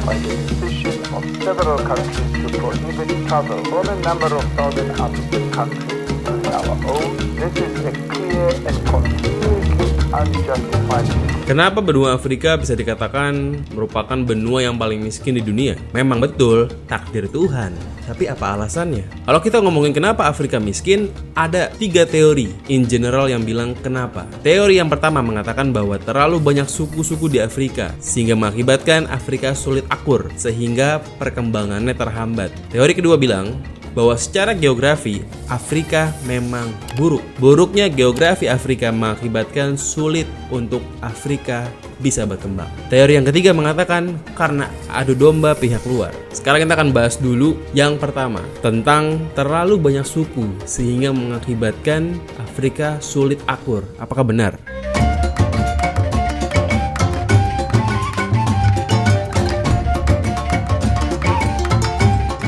by the decision of several countries to prohibit travel from a number of Southern African countries, including our own. This is a clear and completely unjustified. Kenapa benua Afrika bisa dikatakan merupakan benua yang paling miskin di dunia? Memang betul, takdir Tuhan. Tapi apa alasannya? Kalau kita ngomongin kenapa Afrika miskin, ada 3 teori in general yang bilang kenapa. Teori yang pertama mengatakan bahwa terlalu banyak suku-suku di Afrika, sehingga mengakibatkan Afrika sulit akur, sehingga perkembangannya terhambat. Teori kedua bilang bahwa secara geografi Afrika memang buruk. Buruknya geografi Afrika mengakibatkan sulit untuk Afrika bisa berkembang. Teori yang ketiga mengatakan karena adu domba pihak luar. Sekarang kita akan bahas dulu yang pertama, tentang terlalu banyak suku sehingga mengakibatkan Afrika sulit akur. Apakah benar?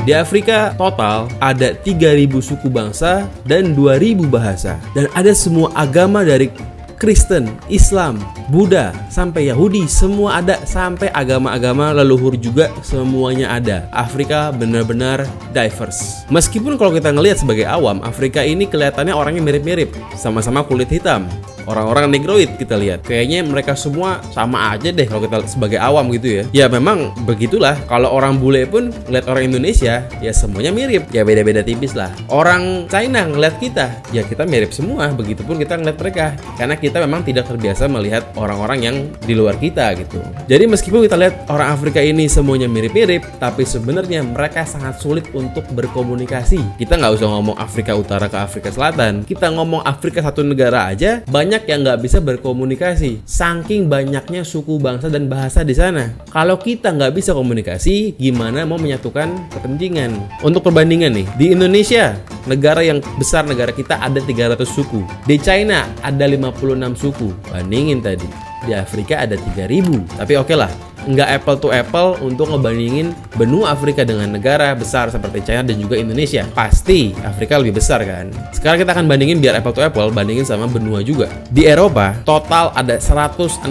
Di Afrika total ada 3.000 suku bangsa dan 2.000 bahasa. Dan ada semua agama dari Kristen, Islam, Buddha, sampai Yahudi, semua ada. Sampai agama-agama leluhur juga semuanya ada. Afrika benar-benar diverse. Meskipun kalau kita ngelihat sebagai awam, Afrika ini kelihatannya orangnya mirip-mirip. Sama-sama kulit hitam. Orang-orang negroid kita lihat, kayaknya mereka semua sama aja deh kalau kita sebagai awam gitu ya. Ya memang begitulah. Kalau orang bule pun ngeliat orang Indonesia, ya semuanya mirip. Ya beda-beda tipis lah. Orang China ngeliat kita, ya kita mirip semua. Begitupun kita ngeliat mereka, karena kita memang tidak terbiasa melihat orang-orang yang di luar kita gitu. Jadi meskipun kita lihat orang Afrika ini semuanya mirip-mirip, tapi sebenarnya mereka sangat sulit untuk berkomunikasi. Kita nggak usah ngomong Afrika Utara ke Afrika Selatan. Kita ngomong Afrika satu negara aja, banyak yang nggak bisa berkomunikasi, saking banyaknya suku bangsa dan bahasa di sana. Kalau kita nggak bisa komunikasi, gimana mau menyatukan kepentingan? Untuk perbandingan nih, di Indonesia, negara yang besar, negara kita ada 300 suku. Di China ada 56 suku. Bandingin tadi, di Afrika ada 3.000. Tapi oke lah, nggak apple to apple untuk ngebandingin benua Afrika dengan negara besar seperti China dan juga Indonesia. Pasti Afrika lebih besar kan. Sekarang kita akan bandingin biar apple to apple, bandingin sama benua juga. Di Eropa total ada 160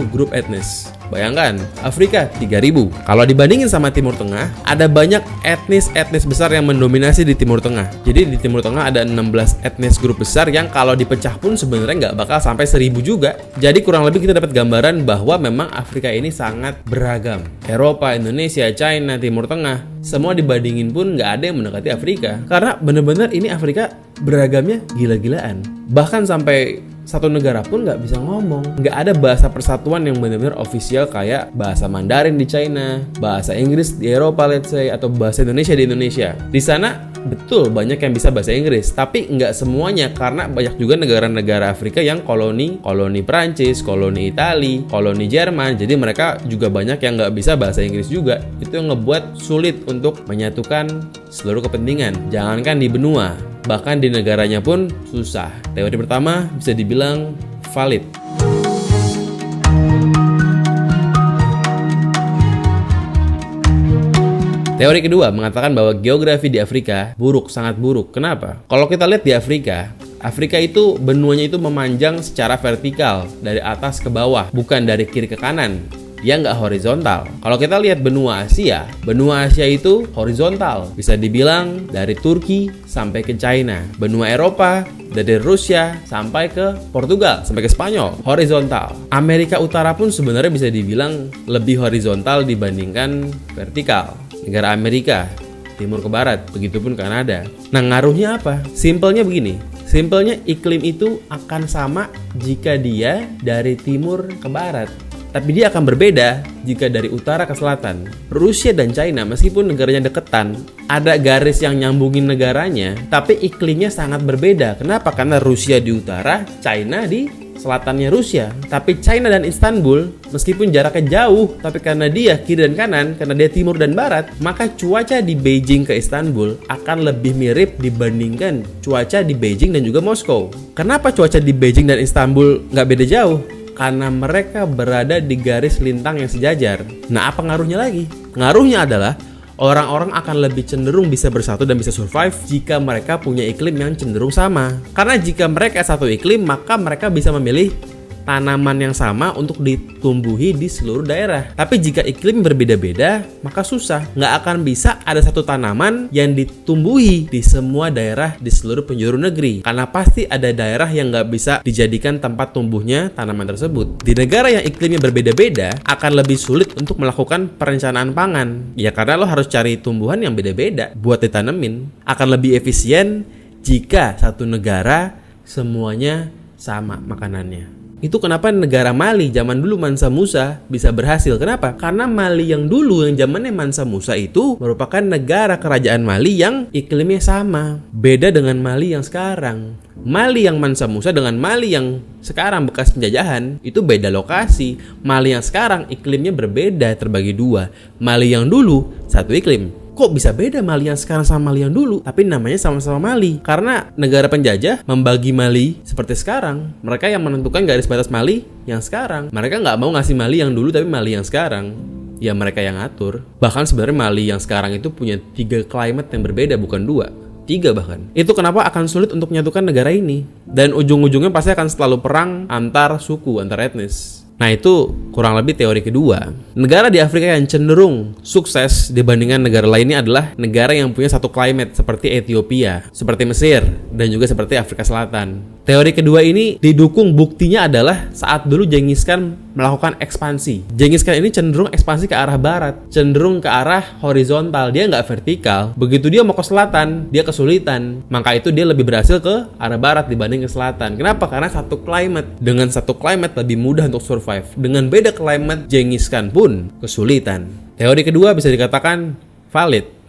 grup etnis. Bayangkan, Afrika 3.000. Kalau dibandingin sama Timur Tengah, ada banyak etnis besar yang mendominasi di Timur Tengah. Jadi di Timur Tengah ada 16 etnis grup besar yang kalau dipecah pun sebenarnya nggak bakal sampai 1.000 juga. Jadi kurang lebih kita dapat gambaran bahwa memang Afrika ini sangat beragam. Eropa, Indonesia, China, Timur Tengah, semua dibandingin pun nggak ada yang mendekati Afrika. Karena benar-benar ini Afrika beragamnya gila-gilaan. Bahkan sampai satu negara pun nggak bisa ngomong. Nggak ada bahasa persatuan yang benar-benar official kayak bahasa Mandarin di China, bahasa Inggris di Eropa let's say, atau bahasa Indonesia di Indonesia. Di sana betul banyak yang bisa bahasa Inggris, tapi nggak semuanya karena banyak juga negara-negara Afrika yang koloni Prancis, koloni Itali, koloni Jerman. Jadi mereka juga banyak yang nggak bisa bahasa Inggris juga. Itu yang ngebuat sulit untuk menyatukan seluruh kepentingan. Jangankan di benua, bahkan di negaranya pun susah. Teori pertama bisa dibilang valid. Teori kedua mengatakan bahwa geografi di Afrika buruk, sangat buruk. Kenapa? Kalau kita lihat di Afrika itu benuanya itu memanjang secara vertikal dari atas ke bawah, bukan dari kiri ke kanan. Dia nggak horizontal. Kalau kita lihat benua Asia itu horizontal. Bisa dibilang dari Turki sampai ke China. Benua Eropa dari Rusia sampai ke Portugal, sampai ke Spanyol, horizontal. Amerika Utara pun sebenarnya bisa dibilang lebih horizontal dibandingkan vertikal. Negara Amerika, timur ke barat, begitupun Kanada. Nah, ngaruhnya apa? Simpelnya begini. Simpelnya iklim itu akan sama jika dia dari timur ke barat. Tapi dia akan berbeda jika dari utara ke selatan. Rusia dan China meskipun negaranya deketan, ada garis yang nyambungin negaranya, tapi iklimnya sangat berbeda. Kenapa? Karena Rusia di utara, China di selatannya Rusia. Tapi China dan Istanbul meskipun jaraknya jauh, tapi karena dia kiri dan kanan, karena dia timur dan barat, maka cuaca di Beijing ke Istanbul akan lebih mirip dibandingkan cuaca di Beijing dan juga Moskow. Kenapa cuaca di Beijing dan Istanbul nggak beda jauh? Karena mereka berada di garis lintang yang sejajar. Nah, apa ngaruhnya lagi? Ngaruhnya adalah orang-orang akan lebih cenderung bisa bersatu dan bisa survive jika mereka punya iklim yang cenderung sama. Karena jika mereka satu iklim, maka mereka bisa memilih tanaman yang sama untuk ditumbuhi di seluruh daerah. Tapi jika iklim berbeda-beda, maka susah. Nggak akan bisa ada satu tanaman yang ditumbuhi di semua daerah di seluruh penjuru negeri. Karena pasti ada daerah yang nggak bisa dijadikan tempat tumbuhnya tanaman tersebut. Di negara yang iklimnya berbeda-beda, akan lebih sulit untuk melakukan perencanaan pangan. Ya karena lo harus cari tumbuhan yang beda-beda buat ditanemin. Akan lebih efisien jika satu negara semuanya sama makanannya. Itu kenapa negara Mali zaman dulu Mansa Musa bisa berhasil. Kenapa? Karena Mali yang dulu, yang zamannya Mansa Musa itu merupakan negara kerajaan Mali yang iklimnya sama. Beda dengan Mali yang sekarang. Mali yang Mansa Musa dengan Mali yang sekarang bekas penjajahan itu beda lokasi. Mali yang sekarang iklimnya berbeda, terbagi dua. Mali yang dulu satu iklim. Kok bisa beda Mali yang sekarang sama Mali yang dulu? Tapi namanya sama-sama Mali. Karena negara penjajah membagi Mali seperti sekarang. Mereka yang menentukan garis batas Mali yang sekarang. Mereka nggak mau ngasih Mali yang dulu tapi Mali yang sekarang. Ya mereka yang ngatur. Bahkan sebenarnya Mali yang sekarang itu punya 3 climate yang berbeda, bukan 2. 3 bahkan. Itu kenapa akan sulit untuk menyatukan negara ini. Dan ujung-ujungnya pasti akan selalu perang antar suku, antar etnis. Nah itu kurang lebih teori kedua. Negara di Afrika yang cenderung sukses dibandingkan negara lainnya adalah negara yang punya satu climate seperti Ethiopia, seperti Mesir, dan juga seperti Afrika Selatan. Teori kedua ini didukung buktinya adalah saat dulu Genghis Khan melakukan ekspansi. Genghis Khan ini cenderung ekspansi ke arah barat, cenderung ke arah horizontal, dia nggak vertikal. Begitu dia mau ke selatan, dia kesulitan. Maka itu dia lebih berhasil ke arah barat dibanding ke selatan. Kenapa? Karena satu climate. Dengan satu climate lebih mudah untuk survive. Dengan beda climate, Genghis Khan pun kesulitan. Teori kedua bisa dikatakan valid.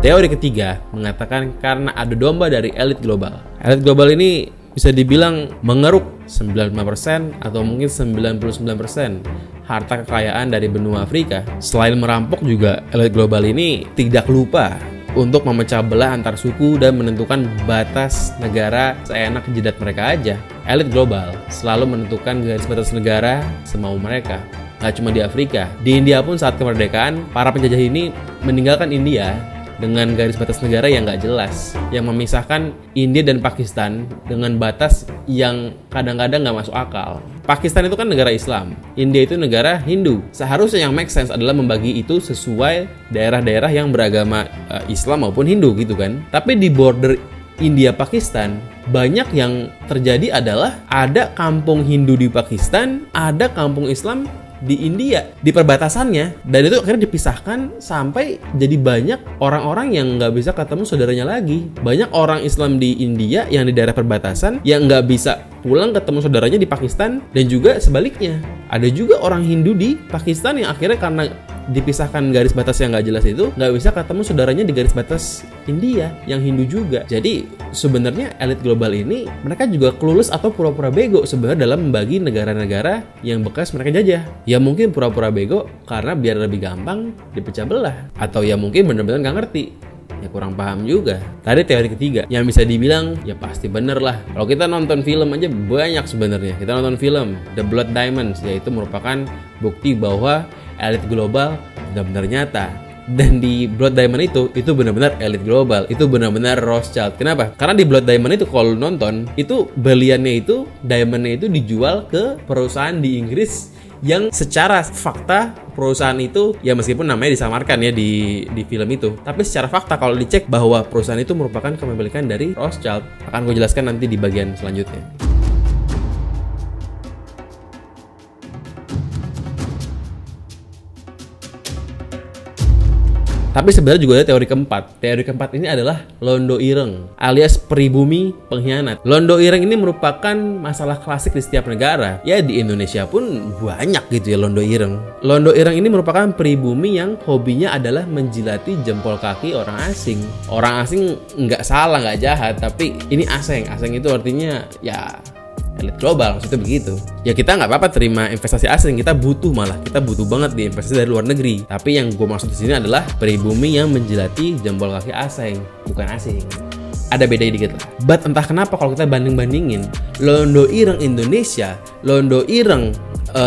Teori ketiga mengatakan karena adu domba dari elit global. Elit global ini bisa dibilang mengeruk 95% atau mungkin 99% harta kekayaan dari benua Afrika. Selain merampok juga elit global ini tidak lupa untuk memecah belah antar suku dan menentukan batas negara seenak jidat mereka aja. Elit global selalu menentukan garis batas negara semau mereka. Gak cuma di Afrika, di India pun saat kemerdekaan, para penjajah ini meninggalkan India dengan garis batas negara yang nggak jelas, yang memisahkan India dan Pakistan dengan batas yang kadang-kadang nggak masuk akal. Pakistan itu kan negara Islam, India itu negara Hindu. Seharusnya yang make sense adalah membagi itu sesuai daerah-daerah yang beragama Islam maupun Hindu gitu kan. Tapi di border India Pakistan banyak yang terjadi adalah ada kampung Hindu di Pakistan, ada kampung Islam di India, di perbatasannya, dan itu akhirnya dipisahkan sampai jadi banyak orang-orang yang nggak bisa ketemu saudaranya lagi. Banyak orang Islam di India yang di daerah perbatasan yang nggak bisa pulang ketemu saudaranya di Pakistan, dan juga sebaliknya. Ada juga orang Hindu di Pakistan yang akhirnya karena dipisahkan garis batas yang nggak jelas itu nggak bisa ketemu saudaranya di garis batas India yang Hindu juga. Jadi sebenarnya elit global ini mereka juga clueless atau pura-pura bego sebenarnya dalam membagi negara-negara yang bekas mereka jajah. Ya mungkin pura-pura bego karena biar lebih gampang dipecah belah, atau ya mungkin benar-benar nggak ngerti. Ya kurang paham juga. Tadi teori ketiga yang bisa dibilang ya pasti bener lah. Kalau kita nonton film aja banyak sebenarnya. Kita nonton film The Blood Diamonds, yaitu merupakan bukti bahwa elit global benar-benar nyata. Dan di Blood Diamond itu benar-benar elit global, itu benar-benar Rothschild. Kenapa? Karena di Blood Diamond itu kalau nonton, itu berliannya itu, diamondnya itu dijual ke perusahaan di Inggris yang secara fakta perusahaan itu ya meskipun namanya disamarkan ya di film itu, tapi secara fakta kalau dicek bahwa perusahaan itu merupakan kepemilikan dari Rothschild. Akan gue jelaskan nanti di bagian selanjutnya. Tapi sebenarnya juga ada teori keempat. Teori keempat ini adalah Londo Ireng alias pribumi pengkhianat. Londo Ireng ini merupakan masalah klasik di setiap negara. Ya di Indonesia pun banyak gitu ya Londo Ireng. Londo Ireng ini merupakan pribumi yang hobinya adalah menjilati jempol kaki orang asing. Orang asing nggak salah, nggak jahat, tapi ini asing. Asing itu artinya ya elit global, maksudnya begitu. Ya kita nggak apa-apa terima investasi asing, kita butuh banget di investasi dari luar negeri. Tapi yang gue maksud di sini adalah pribumi yang menjilati jempol kaki asing, bukan asing. Ada bedanya dikit lah. But entah kenapa kalau kita banding-bandingin Londo Ireng Indonesia, Londo Ireng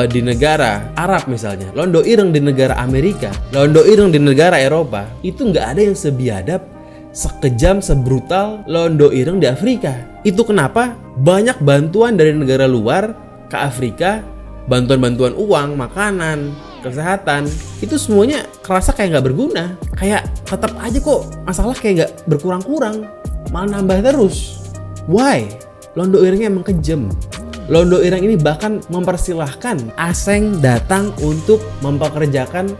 di negara Arab misalnya, londo ireng di negara Amerika, londo ireng di negara Eropa, itu nggak ada yang sebiadab, sekejam, sebrutal londo ireng di Afrika. Itu kenapa banyak bantuan dari negara luar ke Afrika, bantuan-bantuan uang, makanan, kesehatan, itu semuanya kerasa kayak nggak berguna. Kayak tetap aja kok masalah kayak nggak berkurang-kurang, malah nambah terus. Why? Londo irengnya emang kejam. Londo ireng ini bahkan mempersilahkan asing datang untuk mempekerjakan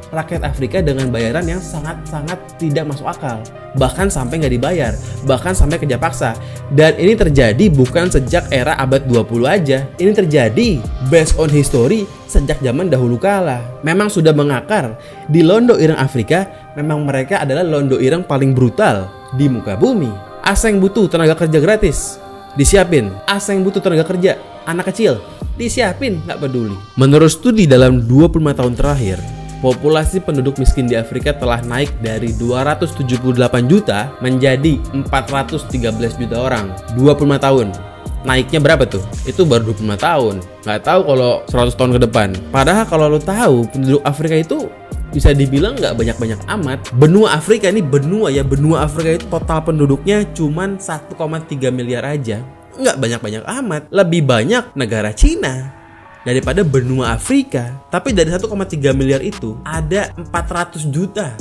rakyat Afrika dengan bayaran yang sangat-sangat tidak masuk akal. Bahkan sampai nggak dibayar, bahkan sampai kerja paksa. Dan ini terjadi bukan sejak era abad 20 aja. Ini terjadi based on history sejak zaman dahulu kala. Memang sudah mengakar di londo ireng Afrika, memang mereka adalah londo ireng paling brutal di muka bumi. Asing butuh tenaga kerja gratis, disiapin. Asing butuh tenaga kerja, anak kecil, disiapin, nggak peduli. Menurut studi dalam 25 tahun terakhir, populasi penduduk miskin di Afrika telah naik dari 278 juta menjadi 413 juta orang. 25 tahun. Naiknya berapa tuh? Itu baru 25 tahun. Nggak tahu kalau 100 tahun ke depan. Padahal kalau lo tahu, penduduk Afrika itu bisa dibilang nggak banyak-banyak amat. Benua Afrika ini benua Afrika itu total penduduknya cuman 1,3 miliar aja. Nggak banyak-banyak amat. Lebih banyak negara Cina daripada benua Afrika. Tapi dari 1,3 miliar itu ada 400 juta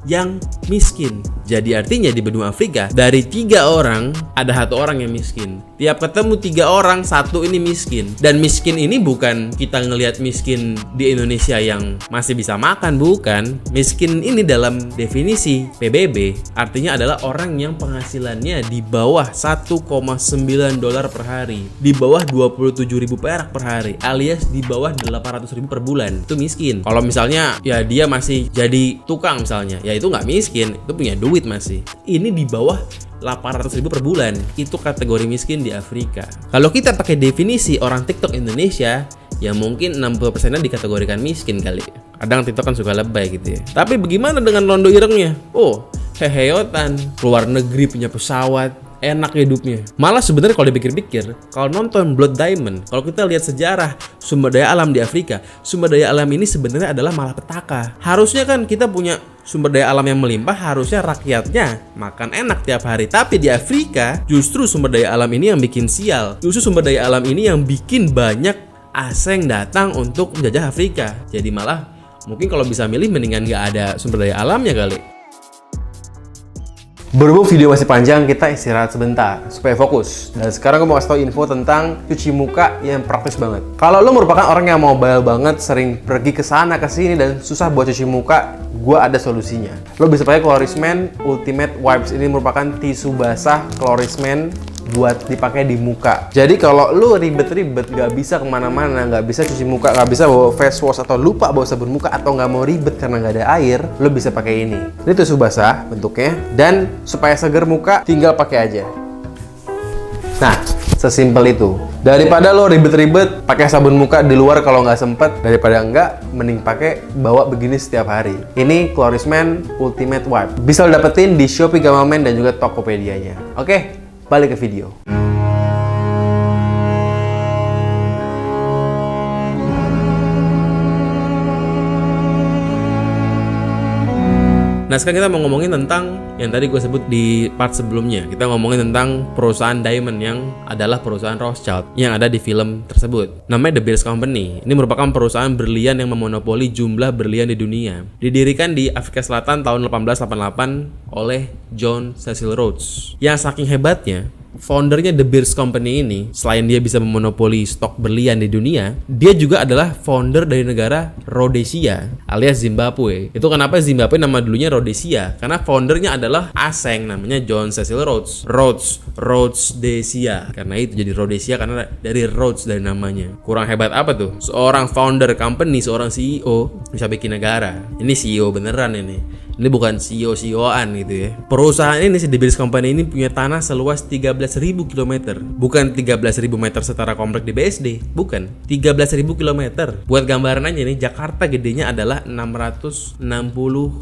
yang miskin. Jadi artinya di benua Afrika dari 3 orang ada 1 orang yang miskin. Tiap ketemu 3 orang, 1 ini miskin. Dan miskin ini bukan kita ngelihat miskin di Indonesia yang masih bisa makan, bukan. Miskin ini dalam definisi PBB artinya adalah orang yang penghasilannya di bawah 1,9 dolar per hari, di bawah 27.000 perak per hari, alias di bawah 800.000 per bulan. Itu miskin. Kalau misalnya ya dia masih jadi tukang misalnya, ya itu nggak miskin, itu punya duit masih. Ini di bawah 800.000 per bulan, itu kategori miskin di Afrika. Kalau kita pakai definisi orang TikTok Indonesia, ya mungkin 60%-nya dikategorikan miskin kali. Kadang TikTok kan suka lebay gitu ya. Tapi bagaimana dengan londo irengnya? Oh, heheyotan, keluar negeri punya pesawat, enak hidupnya. Malah sebenarnya kalau dipikir-pikir, kalau nonton Blood Diamond, kalau kita lihat sejarah sumber daya alam di Afrika, sumber daya alam ini sebenarnya adalah malapetaka. Harusnya kan kita punya sumber daya alam yang melimpah, harusnya rakyatnya makan enak tiap hari. Tapi di Afrika justru sumber daya alam ini yang bikin sial. Justru sumber daya alam ini yang bikin banyak asing datang untuk menjajah Afrika. Jadi malah mungkin kalau bisa milih mendingan nggak ada sumber daya alamnya kali. Berhubung video masih panjang, kita istirahat sebentar supaya fokus. Dan sekarang gue mau kasih tau info tentang cuci muka yang praktis banget. Kalau lo merupakan orang yang mobile banget, sering pergi ke sana ke sini dan susah buat cuci muka, gue ada solusinya. Lo bisa pakai Clorisman Ultimate Wipes. Ini merupakan tisu basah Clorisman buat dipakai di muka. Jadi kalau lu ribet-ribet, nggak bisa kemana-mana, nggak bisa cuci muka, nggak bisa bawa face wash atau lupa bawa sabun muka atau nggak mau ribet karena nggak ada air, lu bisa pakai ini. Ini tisu basah bentuknya, dan supaya seger muka tinggal pakai aja. Nah, sesimpel itu. Daripada lo ribet-ribet pakai sabun muka di luar kalau nggak sempet, daripada enggak, mending pakai bawa begini setiap hari. Ini Clorisman Ultimate Wipe. Bisa lo dapetin di Shopee, Gamaman, dan juga Tokopedia-nya. Oke, balik ke video. Nah, sekarang kita mau ngomongin tentang yang tadi gue sebut di part sebelumnya. Kita ngomongin tentang perusahaan Diamond yang adalah perusahaan Rothschild yang ada di film tersebut. Namanya The Beers Company. Ini merupakan perusahaan berlian yang memonopoli jumlah berlian di dunia. Didirikan di Afrika Selatan tahun 1888 oleh John Cecil Rhodes. Yang saking hebatnya, foundernya The Beers Company ini, selain dia bisa memonopoli stok berlian di dunia, dia juga adalah founder dari negara Rhodesia alias Zimbabwe. Itu kenapa Zimbabwe nama dulunya Rhodesia, karena foundernya adalah asing, namanya John Cecil Rhodes. Rhodesdesia. Karena itu jadi Rhodesia karena dari Rhodes dari namanya. Kurang hebat apa tuh? Seorang founder company, seorang CEO bisa bikin negara. Ini CEO beneran ini. Ini bukan CEO-CEOan gitu ya. Perusahaan ini, The Beers Company ini punya tanah seluas 13.000 km. Bukan 13.000 meter setara komplek di BSD. Bukan. 13.000 km. Buat gambaran aja nih, Jakarta gedenya adalah 660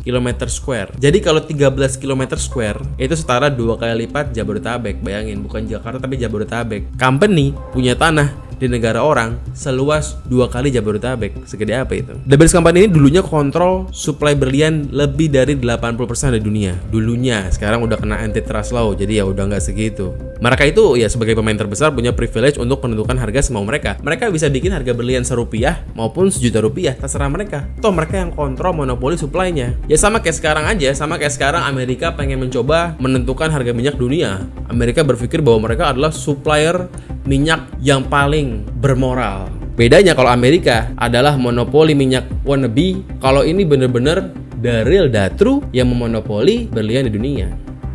km square. Jadi kalau 13 km square, itu setara 2 kali lipat Jabodetabek. Bayangin, bukan Jakarta tapi Jabodetabek. Company punya tanah di negara orang seluas 2 kali Jabodetabek. Segede apa itu? The Beers Company ini dulunya kontrol suplai berlian lebih dari 80% dari dunia. Dulunya, sekarang udah kena antitrust law, jadi ya udah nggak segitu. Mereka itu ya sebagai pemain terbesar punya privilege untuk menentukan harga semau mereka. Mereka bisa bikin harga berlian Rp1 maupun Rp1.000.000, terserah mereka. Toh mereka yang kontrol monopoli suplainya. Ya sama kayak sekarang aja, sama kayak sekarang Amerika pengen mencoba menentukan harga minyak dunia. Amerika berpikir bahwa mereka adalah supplier minyak yang paling bermoral. Bedanya kalau Amerika adalah monopoli minyak wannabe, kalau ini bener-bener the real the true yang memonopoli berlian di dunia.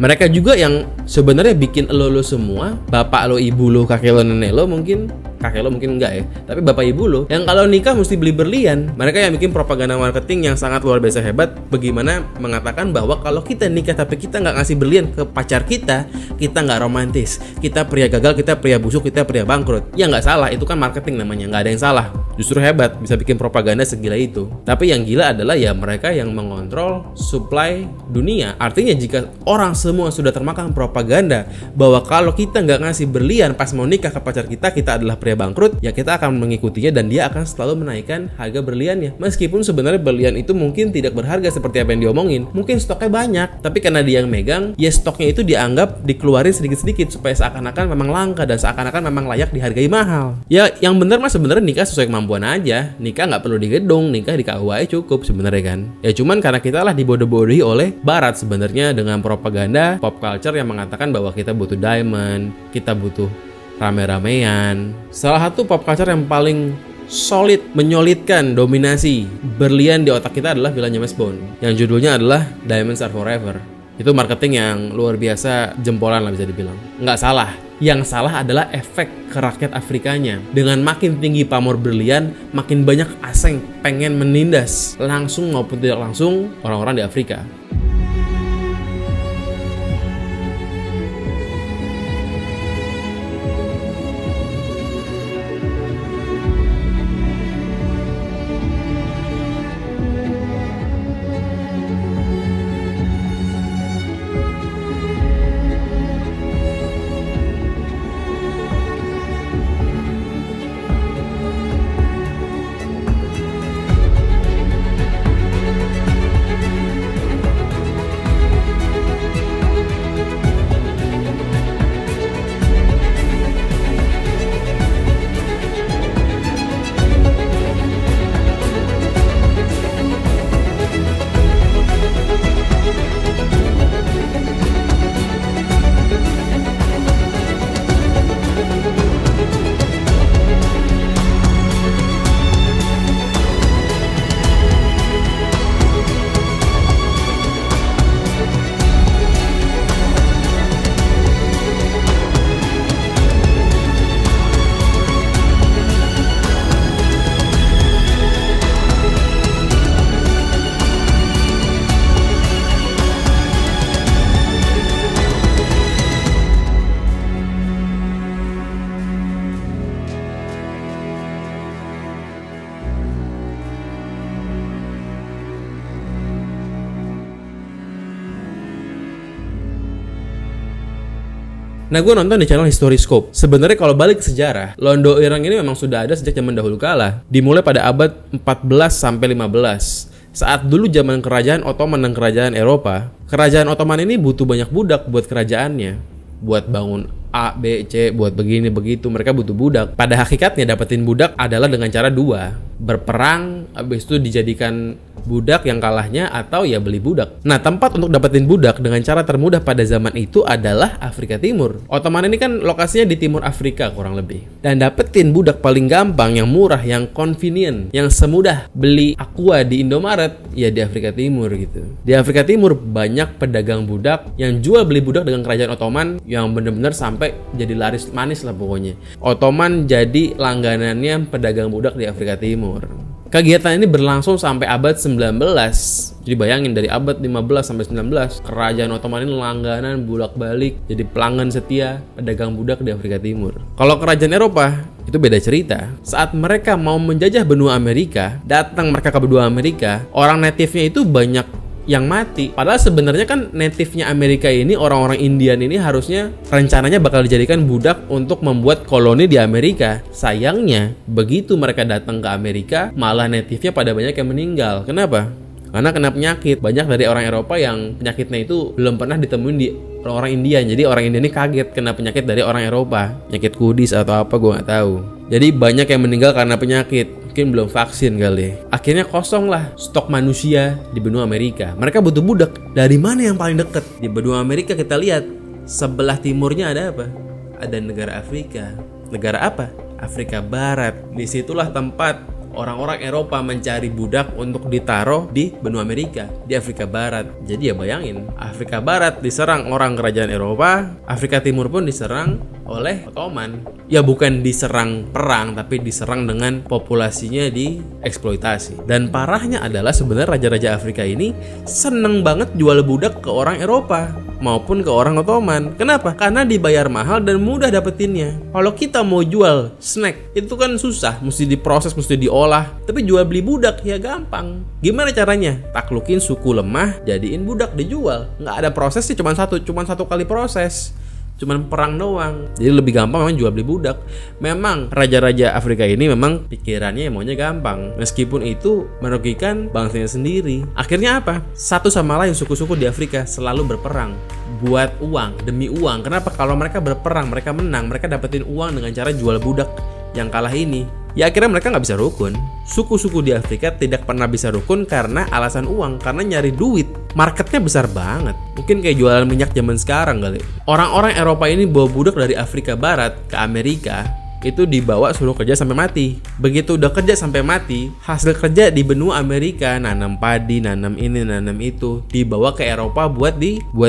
Mereka juga yang sebenarnya bikin lo semua, bapak lo, ibu lo, kakek lo, nenek lo mungkin. Kakek lo mungkin enggak ya, tapi bapak ibu lo yang kalau nikah mesti beli berlian. Mereka yang bikin propaganda marketing yang sangat luar biasa hebat, bagaimana mengatakan bahwa kalau kita nikah tapi kita nggak ngasih berlian ke pacar kita nggak romantis, kita pria gagal, kita pria busuk, kita pria bangkrut. Ya nggak salah, itu kan marketing namanya, nggak ada yang salah. Justru hebat bisa bikin propaganda segila itu. Tapi yang gila adalah ya mereka yang mengontrol supply dunia. Artinya jika orang semua sudah termakan propaganda bahwa kalau kita nggak ngasih berlian pas mau nikah ke pacar kita adalah pria bangkrut, ya kita akan mengikutinya dan dia akan selalu menaikkan harga berliannya. Meskipun sebenarnya berlian itu mungkin tidak berharga seperti apa yang diomongin, mungkin stoknya banyak, tapi karena dia yang megang, ya stoknya itu dianggap dikeluarin sedikit-sedikit supaya seakan-akan memang langka dan seakan-akan memang layak dihargai mahal. Ya yang benar mah sebenarnya nikah sesuai kemampuan aja, nikah nggak perlu di gedung, nikah di KUA cukup sebenarnya kan. Ya cuman karena kita lah dibodoh-bodohi oleh Barat sebenarnya dengan propaganda pop culture yang mengatakan bahwa kita butuh diamond, kita butuh rame-ramean. Salah satu pop culture yang paling solid menyolidkan dominasi berlian di otak kita adalah film James Bond yang judulnya adalah Diamonds Are Forever. Itu marketing yang luar biasa, jempolan lah bisa dibilang. Nggak salah. Yang salah adalah efek ke rakyat Afrikanya. Dengan makin tinggi pamor berlian, makin banyak asing pengen menindas langsung maupun tidak langsung orang-orang di Afrika. Nah, gue nonton di channel Historyscope. Sebenarnya kalau balik ke sejarah, Londo Ireng ini memang sudah ada sejak zaman dahulu kala. Dimulai pada abad 14 sampai 15. Saat dulu zaman kerajaan Ottoman dan kerajaan Eropa, kerajaan Ottoman ini butuh banyak budak buat kerajaannya. Buat bangun A, B, C, buat begini, begitu. Mereka butuh budak. Pada hakikatnya dapetin budak adalah dengan cara dua. Berperang, habis itu dijadikan budak yang kalahnya, atau ya beli budak. Nah, tempat untuk dapetin budak dengan cara termudah pada zaman itu adalah Afrika Timur. Ottoman ini kan lokasinya di timur Afrika kurang lebih. Dan dapetin budak paling gampang, yang murah, yang convenient, yang semudah beli Aqua di Indomaret, ya di Afrika Timur gitu. Di Afrika Timur banyak pedagang budak yang jual beli budak dengan kerajaan Ottoman yang benar-benar sampai jadi laris manis lah pokoknya. Ottoman jadi langganannya pedagang budak di Afrika Timur. Kegiatan ini berlangsung sampai abad 19. Jadi bayangin dari abad 15 sampai 19, kerajaan Ottoman ini langganan bolak-balik jadi pelanggan setia pedagang budak di Afrika Timur. Kalau kerajaan Eropa itu beda cerita. Saat mereka mau menjajah benua Amerika, datang mereka ke benua Amerika, orang native-nya itu banyak yang mati. Padahal sebenarnya kan native-nya Amerika ini, orang-orang Indian ini harusnya rencananya bakal dijadikan budak untuk membuat koloni di Amerika. Sayangnya, begitu mereka datang ke Amerika, malah native-nya pada banyak yang meninggal. Kenapa? Karena kena penyakit. Banyak dari orang Eropa yang penyakitnya itu belum pernah ditemuin di orang India. Jadi orang India ini kaget kena penyakit dari orang Eropa. Penyakit kudis atau apa gue nggak tahu. Jadi banyak yang meninggal karena penyakit. Mungkin belum vaksin kali. Akhirnya kosong lah stok manusia di benua Amerika. Mereka butuh budak. Dari mana yang paling dekat? Di benua Amerika kita lihat. Sebelah timurnya ada apa? Ada negara Afrika. Negara apa? Afrika Barat. Disitulah tempat orang-orang Eropa mencari budak untuk ditaruh di benua Amerika, di Afrika Barat. Jadi ya bayangin, Afrika Barat diserang orang kerajaan Eropa, Afrika Timur pun diserang oleh Ottoman. Ya bukan diserang perang, tapi diserang dengan populasinya dieksploitasi. Dan parahnya adalah sebenarnya raja-raja Afrika ini seneng banget jual budak ke orang Eropa maupun ke orang Ottoman. Kenapa? Karena dibayar mahal dan mudah dapetinnya. Kalau kita mau jual snack, itu kan susah, mesti diproses, mesti diolah. Tapi jual beli budak ya gampang. Gimana caranya? Taklukin suku lemah, jadiin budak, dijual. Nggak ada prosesnya, cuma satu kali proses. Cuman perang doang. Jadi lebih gampang memang jual beli budak. Memang raja-raja Afrika ini memang pikirannya maunya gampang. Meskipun itu merugikan bangsanya sendiri. Akhirnya apa? Satu sama lain suku-suku di Afrika selalu berperang buat uang, demi uang. Kenapa? Kalau mereka berperang, mereka menang, mereka dapetin uang dengan cara jual budak yang kalah ini. Ya akhirnya mereka nggak bisa rukun. Suku-suku di Afrika tidak pernah bisa rukun karena alasan uang, karena nyari duit. Marketnya besar banget. Mungkin kayak jualan minyak zaman sekarang kali. Orang-orang Eropa ini bawa budak dari Afrika Barat ke Amerika, itu dibawa suruh kerja sampai mati. Begitu udah kerja sampai mati, hasil kerja di benua Amerika, nanam padi, nanam ini, nanam itu, dibawa ke Eropa buat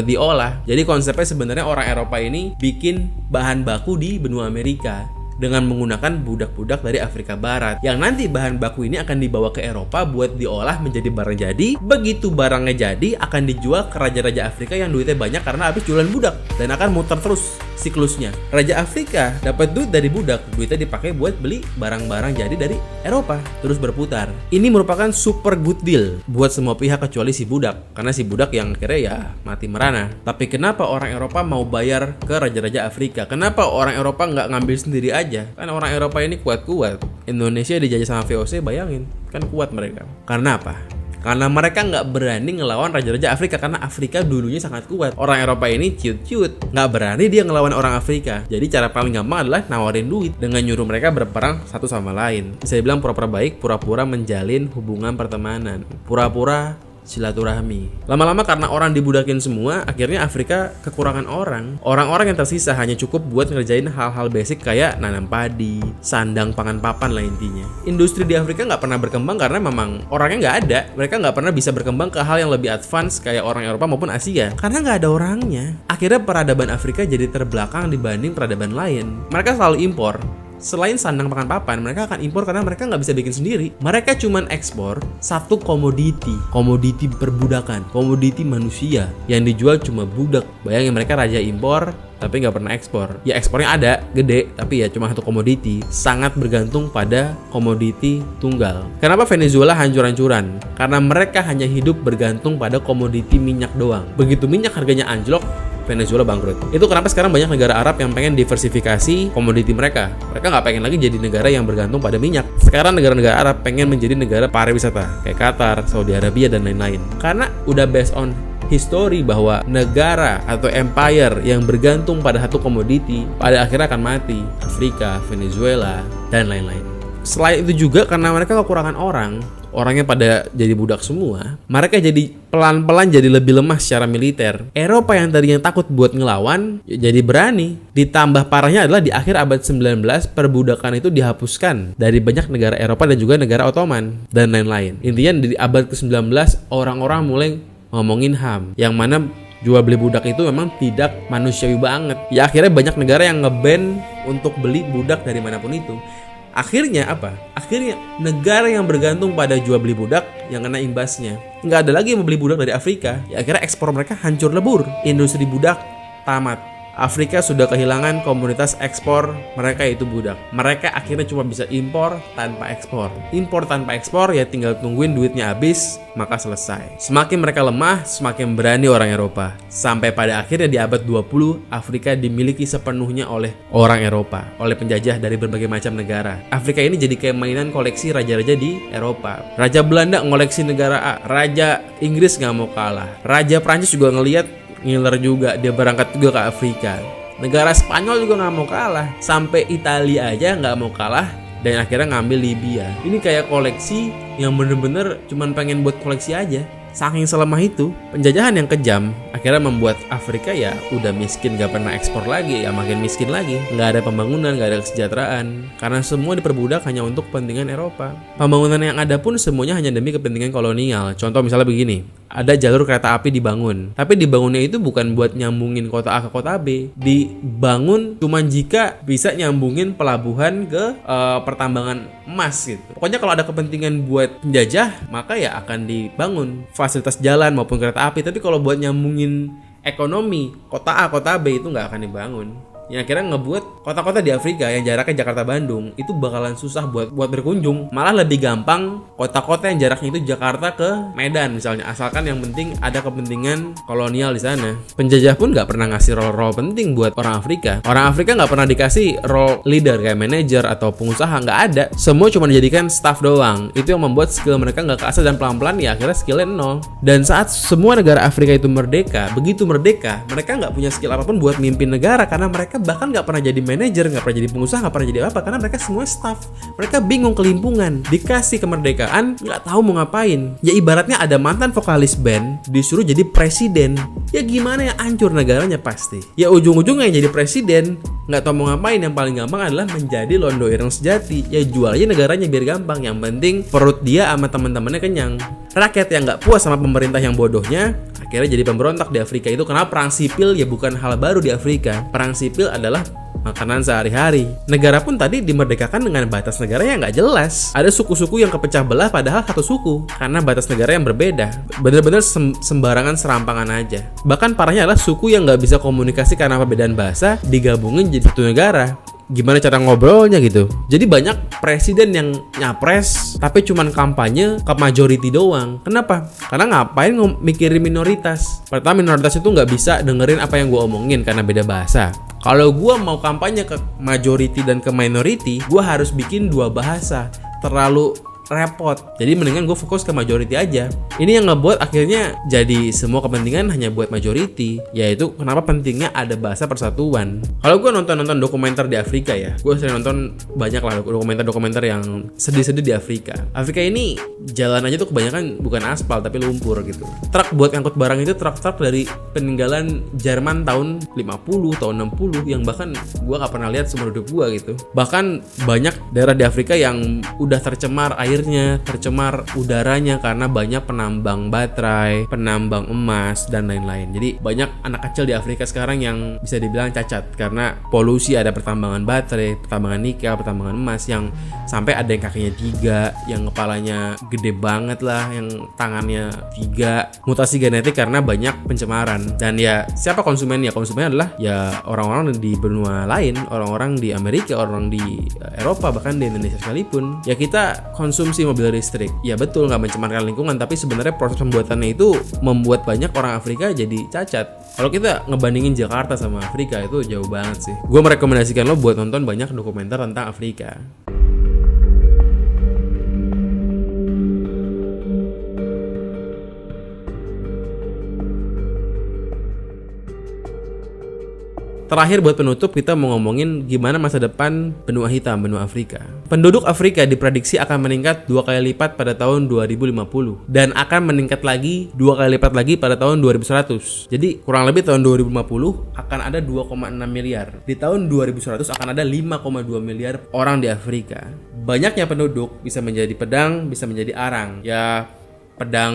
diolah. Jadi konsepnya sebenarnya orang Eropa ini bikin bahan baku di benua Amerika dengan menggunakan budak-budak dari Afrika Barat, yang nanti bahan baku ini akan dibawa ke Eropa buat diolah menjadi barang jadi. Begitu barangnya jadi, akan dijual ke raja-raja Afrika yang duitnya banyak karena habis jualan budak, dan akan muter terus siklusnya. Raja Afrika dapat duit dari budak, duitnya dipakai buat beli barang-barang jadi dari Eropa, terus berputar. Ini merupakan super good deal buat semua pihak kecuali si budak, karena si budak yang akhirnya ya mati merana. Tapi kenapa orang Eropa mau bayar ke raja-raja Afrika? Kenapa orang Eropa nggak ngambil sendiri aja? Kan orang Eropa ini kuat-kuat. Indonesia dijajah sama VOC, bayangin, kan kuat mereka. Karena apa? Karena mereka nggak berani ngelawan raja-raja Afrika, karena Afrika dulunya sangat kuat. Orang Eropa ini ciut-ciut, nggak berani dia ngelawan orang Afrika. Jadi cara paling gampang adalah nawarin duit dengan nyuruh mereka berperang satu sama lain. Bisa dibilang pura-pura baik, pura-pura menjalin hubungan pertemanan, pura-pura silaturahmi. Lama-lama karena orang dibudakin semua, akhirnya Afrika kekurangan orang. Orang-orang yang tersisa hanya cukup buat ngerjain hal-hal basic kayak nanam padi, sandang pangan papan lah intinya. Industri di Afrika nggak pernah berkembang karena memang orangnya nggak ada. Mereka nggak pernah bisa berkembang ke hal yang lebih advance kayak orang Eropa maupun Asia, karena nggak ada orangnya. Akhirnya peradaban Afrika jadi terbelakang dibanding peradaban lain. Mereka selalu impor. Selain sandang pangan papan, mereka akan impor karena mereka nggak bisa bikin sendiri. Mereka cuman ekspor satu komoditi perbudakan, komoditi manusia yang dijual cuma budak. Bayangin, mereka raja impor tapi nggak pernah ekspor. Ya ekspornya ada, gede, tapi ya cuma satu komoditi. Sangat bergantung pada komoditi tunggal. Kenapa Venezuela hancur-hancuran? Karena mereka hanya hidup bergantung pada komoditi minyak doang. Begitu minyak harganya anjlok, Venezuela bangkrut. Itu kenapa sekarang banyak negara Arab yang pengen diversifikasi komoditi mereka. Mereka nggak pengen lagi jadi negara yang bergantung pada minyak. Sekarang negara-negara Arab pengen menjadi negara pariwisata, kayak Qatar, Saudi Arabia, dan lain-lain. Karena udah based on history bahwa negara atau empire yang bergantung pada satu komoditi pada akhirnya akan mati. Afrika, Venezuela, dan lain-lain. Selain itu juga karena mereka kekurangan orangnya pada jadi budak semua, mereka jadi pelan-pelan jadi lebih lemah secara militer. Eropa yang tadinya takut buat ngelawan jadi berani. Ditambah parahnya adalah di akhir abad 19 perbudakan itu dihapuskan dari banyak negara Eropa dan juga negara Ottoman dan lain-lain. Intinya di abad ke-19 orang-orang mulai ngomongin HAM, yang mana jual beli budak itu memang tidak manusiawi banget. Ya akhirnya banyak negara yang nge-ban untuk beli budak dari manapun itu. Akhirnya apa? Akhirnya negara yang bergantung pada jual beli budak yang kena imbasnya. Nggak ada lagi yang membeli budak dari Afrika. Ya akhirnya ekspor mereka hancur lebur. Industri budak tamat. Afrika sudah kehilangan komoditas ekspor mereka yaitu budak. Mereka akhirnya cuma bisa impor tanpa ekspor. Impor tanpa ekspor ya tinggal tungguin duitnya habis, maka selesai. Semakin mereka lemah, semakin berani orang Eropa. Sampai pada akhirnya di abad 20, Afrika dimiliki sepenuhnya oleh orang Eropa, oleh penjajah dari berbagai macam negara. Afrika ini jadi kayak mainan koleksi raja-raja di Eropa. Raja Belanda ngoleksi negara A, Raja Inggris nggak mau kalah, Raja Prancis juga ngelihat ngiler juga, dia berangkat juga ke Afrika. Negara Spanyol juga nggak mau kalah, sampai Italia aja nggak mau kalah dan akhirnya ngambil Libya. Ini kayak koleksi yang bener-bener cuman pengen buat koleksi aja. Saking selemah itu, penjajahan yang kejam akhirnya membuat Afrika ya udah miskin, gak pernah ekspor lagi, ya makin miskin lagi. Gak ada pembangunan, gak ada kesejahteraan, karena semua diperbudak hanya untuk kepentingan Eropa. Pembangunan yang ada pun semuanya hanya demi kepentingan kolonial. Contoh misalnya begini, ada jalur kereta api dibangun, tapi dibangunnya itu bukan buat nyambungin kota A ke kota B, dibangun cuman jika bisa nyambungin pelabuhan ke pertambangan emas gitu. Pokoknya kalau ada kepentingan buat penjajah, maka ya akan dibangun fasilitas jalan maupun kereta api. Tapi kalau buat nyambungin ekonomi kota A kota B itu nggak akan dibangun. Yang akhirnya ngebuat kota-kota di Afrika yang jaraknya Jakarta-Bandung itu bakalan susah buat berkunjung. Malah lebih gampang kota-kota yang jaraknya itu Jakarta ke Medan misalnya, asalkan yang penting ada kepentingan kolonial di sana. Penjajah pun nggak pernah ngasih role penting buat orang Afrika. Orang Afrika nggak pernah dikasih role leader kayak manajer atau pengusaha, nggak ada. Semua cuma dijadikan staff doang. Itu yang membuat skill mereka nggak keasah dan pelan-pelan ya akhirnya skillnya nol. Dan saat semua negara Afrika itu merdeka, begitu merdeka mereka nggak punya skill apapun buat mimpin negara, karena mereka bahkan nggak pernah jadi manajer, nggak pernah jadi pengusaha, nggak pernah jadi apa, karena mereka semua staff. Mereka bingung, kelimpungan, dikasih kemerdekaan nggak tahu mau ngapain. Ya ibaratnya ada mantan vokalis band disuruh jadi presiden, ya gimana ya, hancur negaranya pasti. Ya ujung-ujungnya yang jadi presiden nggak tahu mau ngapain. Yang paling gampang adalah menjadi londo ireng sejati. Ya jual aja negaranya biar gampang, yang penting perut dia sama teman-temannya kenyang. Rakyat yang nggak puas sama pemerintah yang bodohnya akhirnya jadi pemberontak di Afrika. Itu kenapa perang sipil ya bukan hal baru di Afrika. Perang sipil adalah makanan sehari-hari. Negara pun tadi dimerdekakan dengan batas negara yang nggak jelas. Ada suku-suku yang kepecah belah padahal satu suku karena batas negara yang berbeda. Bener-bener sembarangan serampangan aja. Bahkan parahnya adalah suku yang nggak bisa komunikasi karena perbedaan bahasa digabungin jadi satu negara. Gimana cara ngobrolnya gitu. Jadi banyak presiden yang nyapres tapi cuman kampanye ke majority doang. Kenapa? Karena ngapain mikirin minoritas. Pertama, minoritas itu nggak bisa dengerin apa yang gue omongin karena beda bahasa. Kalau gue mau kampanye ke majority dan ke minority, gue harus bikin dua bahasa. Terlalu repot. Jadi mendingan gue fokus ke majority aja. Ini yang ngebuat akhirnya jadi semua kepentingan hanya buat majority. Yaitu kenapa pentingnya ada bahasa persatuan. Kalau gue nonton dokumenter di Afrika ya, gue sering nonton banyak lah dokumenter yang sedih-sedih di Afrika. Afrika ini jalan aja tuh kebanyakan bukan aspal tapi lumpur gitu. Truk buat ngangkut barang itu truk-truk dari peninggalan Jerman tahun 50, tahun 60 yang bahkan gue gak pernah lihat seumur hidup gue gitu. Bahkan banyak daerah di Afrika yang udah tercemar airnya, tercemar udaranya karena banyak penambang baterai, penambang emas dan lain-lain. Jadi banyak anak kecil di Afrika sekarang yang bisa dibilang cacat karena polusi. Ada pertambangan baterai, pertambangan nikel, pertambangan emas yang sampai ada yang kakinya 3, yang kepalanya gede banget lah, yang tangannya 3. Mutasi genetik karena banyak pencemaran. Dan ya siapa konsumennya? Konsumennya adalah ya orang-orang di benua lain, orang-orang di Amerika, orang di Eropa, bahkan di Indonesia sekalipun. Ya kita konsumsi mobil listrik. Ya betul nggak mencemarkan lingkungan, tapi sebenarnya proses pembuatannya itu membuat banyak orang Afrika jadi cacat. Kalau kita ngebandingin Jakarta sama Afrika itu jauh banget sih. Gue merekomendasikan lo buat nonton banyak dokumenter tentang Afrika. Terakhir buat penutup, kita mau ngomongin gimana masa depan benua hitam, benua Afrika. Penduduk Afrika diprediksi akan meningkat 2 kali lipat pada tahun 2050 dan akan meningkat lagi 2 kali lipat lagi pada tahun 2100. Jadi kurang lebih tahun 2050 akan ada 2,6 miliar. Di tahun 2100 akan ada 5,2 miliar orang di Afrika. Banyaknya penduduk bisa menjadi pedang, bisa menjadi arang. Ya pedang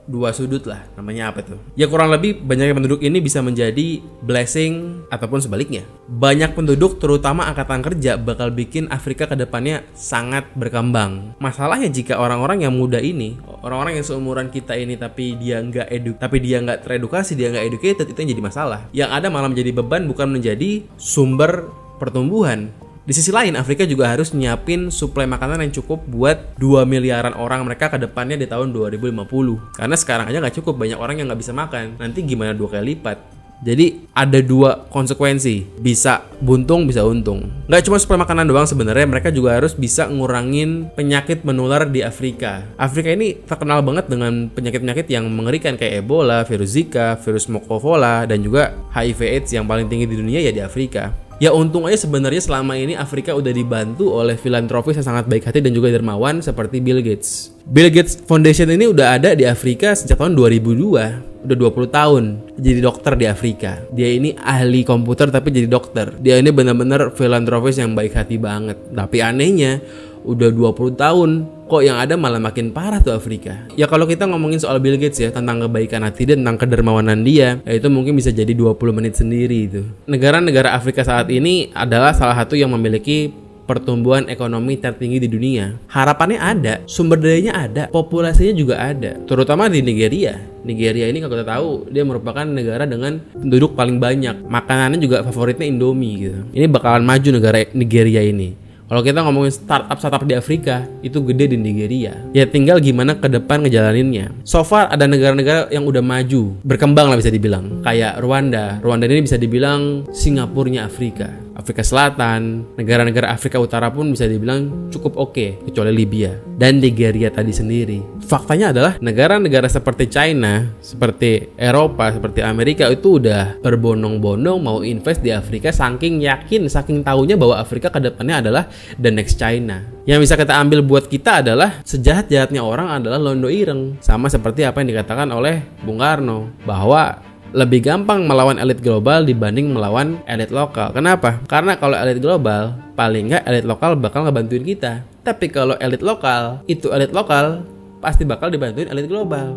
dua sudut lah, namanya apa tuh? Ya kurang lebih banyaknya penduduk ini bisa menjadi blessing ataupun sebaliknya. Banyak penduduk terutama angkatan kerja bakal bikin Afrika kedepannya sangat berkembang. Masalahnya jika orang-orang yang muda ini, orang-orang yang seumuran kita ini tapi dia nggak teredukasi, dia nggak educated, itu yang jadi masalah. Yang ada malah menjadi beban bukan menjadi sumber pertumbuhan. Di sisi lain, Afrika juga harus nyiapin suplai makanan yang cukup buat 2 miliaran orang mereka ke depannya di tahun 2050. Karena sekarang aja nggak cukup, banyak orang yang nggak bisa makan. Nanti gimana 2 kali lipat? Jadi ada 2 konsekuensi, bisa buntung, bisa untung. Nggak cuma suplai makanan doang sebenarnya, mereka juga harus bisa ngurangin penyakit menular di Afrika. Afrika ini terkenal banget dengan penyakit-penyakit yang mengerikan kayak Ebola, virus Zika, virus Mokovola, dan juga HIV/AIDS yang paling tinggi di dunia ya di Afrika. Ya untung aja sebenarnya selama ini Afrika udah dibantu oleh filantropis yang sangat baik hati dan juga dermawan seperti Bill Gates. Bill Gates Foundation ini udah ada di Afrika sejak tahun 2002. Udah 20 tahun jadi dokter di Afrika. Dia ini ahli komputer tapi jadi dokter. Dia ini benar-benar filantropis yang baik hati banget. Tapi anehnya udah 20 tahun kok yang ada malah makin parah tuh Afrika. Ya kalau kita ngomongin soal Bill Gates ya, tentang kebaikan hati dan tentang kedermawanan dia, ya itu mungkin bisa jadi 20 menit sendiri itu. Negara-negara Afrika saat ini adalah salah satu yang memiliki pertumbuhan ekonomi tertinggi di dunia. Harapannya ada, sumber dayanya ada, populasinya juga ada. Terutama di Nigeria. Nigeria ini kalau kita tahu dia merupakan negara dengan penduduk paling banyak. Makanannya juga favoritnya Indomie gitu. Ini bakalan maju negara Nigeria ini. Kalau kita ngomongin startup di Afrika, itu gede di Nigeria. Ya tinggal gimana ke depan ngejalaninnya. So far ada negara-negara yang udah maju, berkembang lah bisa dibilang. Kayak Rwanda. Rwanda ini bisa dibilang Singapurnya Afrika. Afrika Selatan, negara-negara Afrika Utara pun bisa dibilang cukup oke, kecuali Libya dan Nigeria tadi sendiri. Faktanya adalah negara-negara seperti China, seperti Eropa, seperti Amerika itu udah berbondong-bondong mau invest di Afrika saking yakin, saking tahunya bahwa Afrika ke depannya adalah the next China. Yang bisa kita ambil buat kita adalah sejahat-jahatnya orang adalah londo ireng. Sama seperti apa yang dikatakan oleh Bung Karno, bahwa lebih gampang melawan elit global dibanding melawan elit lokal. Kenapa? Karena kalau elit global, paling nggak elit lokal bakal ngebantuin kita. Tapi kalau elit lokal, itu elit lokal pasti bakal dibantuin elit global.